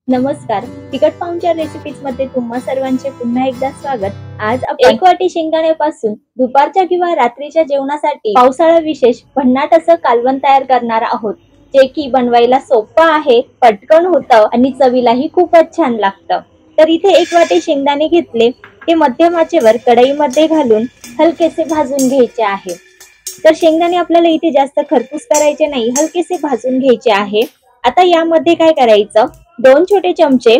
नमस्कार, तिखट पाहुणचार रेसिपीज मध्ये तुम्हा सर्वांचे पुन्हा एकदा स्वागत। आज आपण 1 वाटी शेंगदाण्यापासून दुपारच्या किंवा रात्रीच्या जेवणासाठी पावसाळा विशेष भन्नाट असं कालवण तयार करणार आहोत, जे की बनवायला सोपं आहे, पटकन होतं आणि चवीलाही खूपच छान लागतं। तर इथे 1 वाटी शेंगदाणे घेतले, ते मध्यम आचेवर कढईमध्ये घालून हलकेसे भाजून घ्यायचे आहे। तर शेंगदाणे आपल्याला इथे जास्त खरपूस करायचे नाही, हलकेसे भाजून घ्यायचे आहे। आता यामध्ये काय करायचं, 2 छोटे चमचे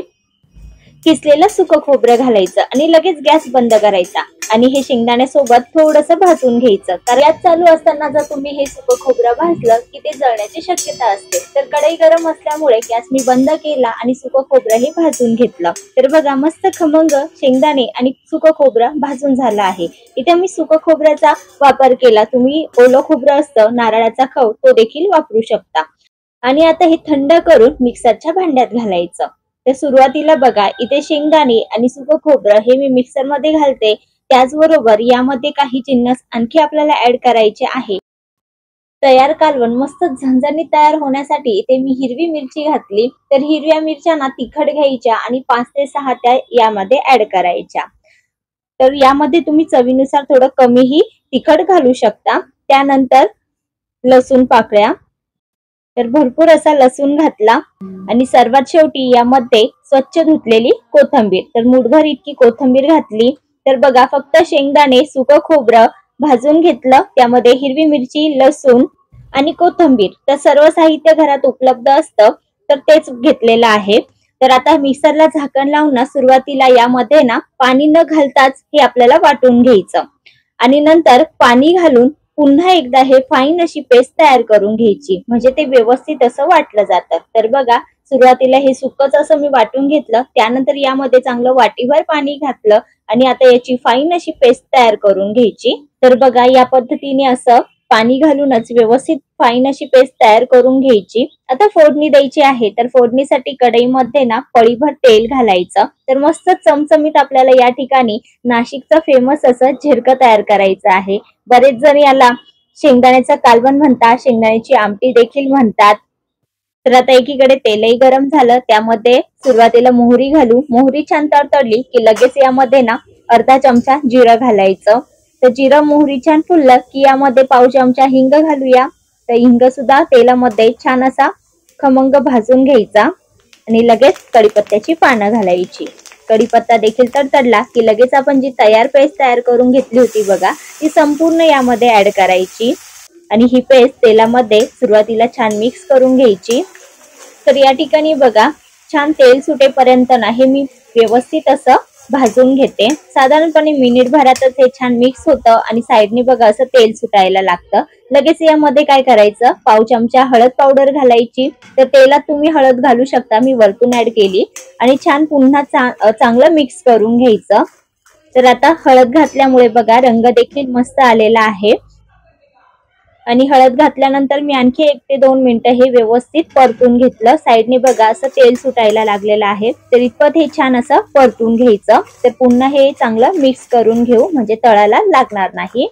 किसलेलं सुकं खोबरं घालायचं आणि लगेच गॅस बंद करायचा आणि हे शेंगदाण्यासोबत थोडंसं भाजून घ्यायचं। तर गॅस चालू असताना जर तुम्ही हे सुकं खोबरं भाजलं की ते जळण्याची शक्यता असते। तर कढई गरम असल्यामुळे गॅस मी बंद केला आणि सुकं खोबरं हे भाजून घेतलं। तर बघा, मस्त खमंग शेंगदाणे आणि सुकं खोबरं भाजून झालं आहे। इथे मी सुकं खोबऱ्याचा वापर केला, तुम्ही ओलं खोबरं असतं नारळाचा खव तो देखील वापरू शकता। आणि आता हे थंड करून मिक्सरच्या भांड्यात घालायचं। तर सुरुवातीला बघा, इथे शेंगदाणे आणि सुकं खोबरं हे मी मिक्सर मध्ये घालते, त्याचबरोबर यामध्ये काही जिन्नस आणखी आपल्याला ऍड करायचे आहे। तयार कालवण मस्त झणझणीत तयार होण्यासाठी इथे मी हिरवी मिरची घातली। तर हिरव्या मिरच्या तिखट घ्यायच्या आणि 5 ते 6 त्या यामध्ये ऍड करायच्या। तर यामध्ये तुम्ही चवीनुसार थोडं कमीही तिखट घालू शकता। त्यानंतर लसूण पाकळ्या, तर भरपूर असा लसूण घातला आणि सर्वात शेवटी यामध्ये स्वच्छ धुतलेली कोथिंबीर, तर मुठभर इतकी कोथिंबीर घातली। तर बघा, फक्त शेंगदाणे सुकं खोबरं भाजून घेतलं, त्यामध्ये हिरवी मिरची, लसूण आणि कोथिंबीर, तर सर्व साहित्य घरात उपलब्ध असतं, तर तेच घेतलेलं आहे। तर आता मिक्सरला झाकण लावून सुरुवातीला यामध्ये पाणी न घालताच हे आपल्याला वाटून घ्यायचं आणि नंतर पाणी घालून पुन्हा एकदा हे फाईन अशी पेस्ट तयार करून घ्यायची, म्हणजे ते व्यवस्थित असं वाटलं जातं। तर बघा, सुरुवातीला हे सुकंच असं मी वाटून घेतलं, त्यानंतर यामध्ये चांगलं वाटीभर पाणी घातलं आणि आता याची फाईन अशी पेस्ट तयार करून घ्यायची। तर बघा, या पद्धतीने असं पाणी घालूनच व्यवस्थित फाईन अशी पेस्ट तयार करून घ्यायची। आता फोडणी द्यायची आहे। तर फोडणीसाठी कढईमध्ये पळीभर तेल घालायचं। तर मस्त चमचमीत आपल्याला या ठिकाणी नाशिकचं फेमस असं झिरकं तयार करायचं आहे। बरेच जण याला शेंगदाण्याचं कालवण म्हणतात, शेंगदाण्याची आमटी देखील म्हणतात। तर आता एकीकडे तेलही गरम झालं, त्यामध्ये सुरुवातीला मोहरी घालू। मोहरी छान तडतडली की लगेच यामध्ये अर्धा चमचा जिरं घालायचं। तर जिरं मोहरी छान फुललं की यामध्ये पाव चमचा हिंग घालूया। तर हिंग सुद्धा तेलामध्ये छान असा खमंग भाजून घ्यायचा आणि लगेच कढीपत्त्याची पानं घालायची। कढीपत्ता देखील तडतडला की लगेच आपण जी पेस्ट तयार करून घेतली होती बघा, ती संपूर्ण यामध्ये ऍड करायची आणि ही पेस्ट तेलामध्ये सुरुवातीला छान मिक्स करून घ्यायची। तर या ठिकाणी बघा, छान तेल सुटेपर्यंत हे मी व्यवस्थित असं भाजून घेते। साधारणपणे मिनिटभरातच हे छान मिक्स होतं आणि साइडनी बघा असं तेल सुटायला लागतं। लगेच यामध्ये काय करायचं, पाव चमचा हळद पावडर घालायची। तर तेलात तुम्ही हळद घालू शकता, मी वरतून ऍड केली आणि छान पुन्हा चांगलं मिक्स करून घ्यायचं। तर आता हळद घातल्यामुळे बघा रंग देखील मस्त आलेला आहे आणि हळद घातल्यानंतर मी आणखी 1 ते 2 मिनिटं हे व्यवस्थित परतून घेतलं। साइडने बघा असं तेल सुटायला लागलेलं आहे, तर इतपत हे छान असं परतून घ्यायचं। तर पुन्हा हे चांगलं मिक्स करून घेऊ, म्हणजे तळाला लागणार नाही।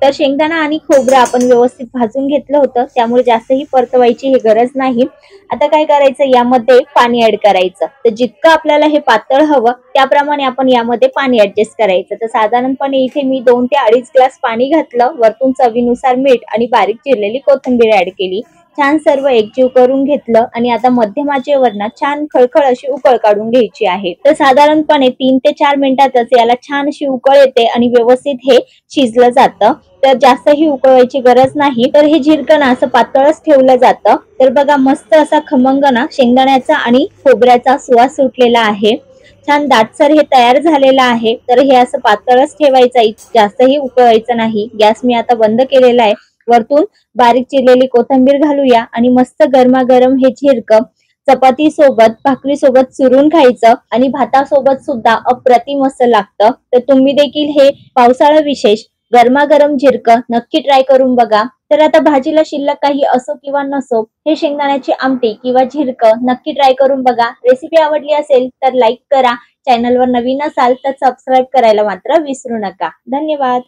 तर शेंगदाणा आणि खोबरं आपण व्यवस्थित भाजून घेतलं होतं, त्यामुळे जास्तही परतवायची ही गरज नाही। आता काय करायचं, यामध्ये पाणी ऍड करायचं। तर जितकं आपल्याला हे पातळ हवं त्याप्रमाणे आपण यामध्ये पाणी ऍडजस्ट करायचं। तर साधारणपणे इथे मी 2 ते 2.5 ग्लास पाणी घातलं, वरतून चवीनुसार मीठ आणि बारीक चिरलेली कोथिंबीर ऍड केली। छान सर्व एकजीव करून घेतलं आणि आता मध्यम आचेवर छान खळखळ अशी उकळ काढून घ्यायची आहे। तर साधारणपणे 3 ते 4 मिनिटातच याला छान अशी उकळ येते आणि व्यवस्थित हे शिजलं जातं। तर जास्तही उकळवायची गरज नाही। तर हे झिरकं असं पातळच ठेवलं जातं। तर बघा, मस्त असा खमंग शेंगदाण्याचा आणि खोबऱ्याचा सुवास सुटलेला आहे, छान दाटसर हे तयार झालेलं आहे। तर हे असं पातळच ठेवायचं, जास्तही उकळवायचं नाही। गॅस मी आता बंद केलेला आहे। वरतून बारीक चिरलेली कोथिंबीर घालूया आणि मस्त गरमागरम हे झिरकं चपाती सोबत, भाकरी सोबत चुरून खायचं आणि भातासोबत सुद्धा अप्रतिम असं लागतं। तर तुम्ही देखील हे पावसाळा विशेष गरमागरम झिरकं नक्की ट्राय करून बघा। तर आता भाजीला शिल्लक काही असो किंवा नसो, हे शेंगदाण्याची आमटी किंवा झिरकं नक्की ट्राय करून बघा। रेसिपी आवडली असेल तर लाईक करा, चॅनलवर नवीन असाल तर सबस्क्राईब करायला मात्र विसरू नका। धन्यवाद।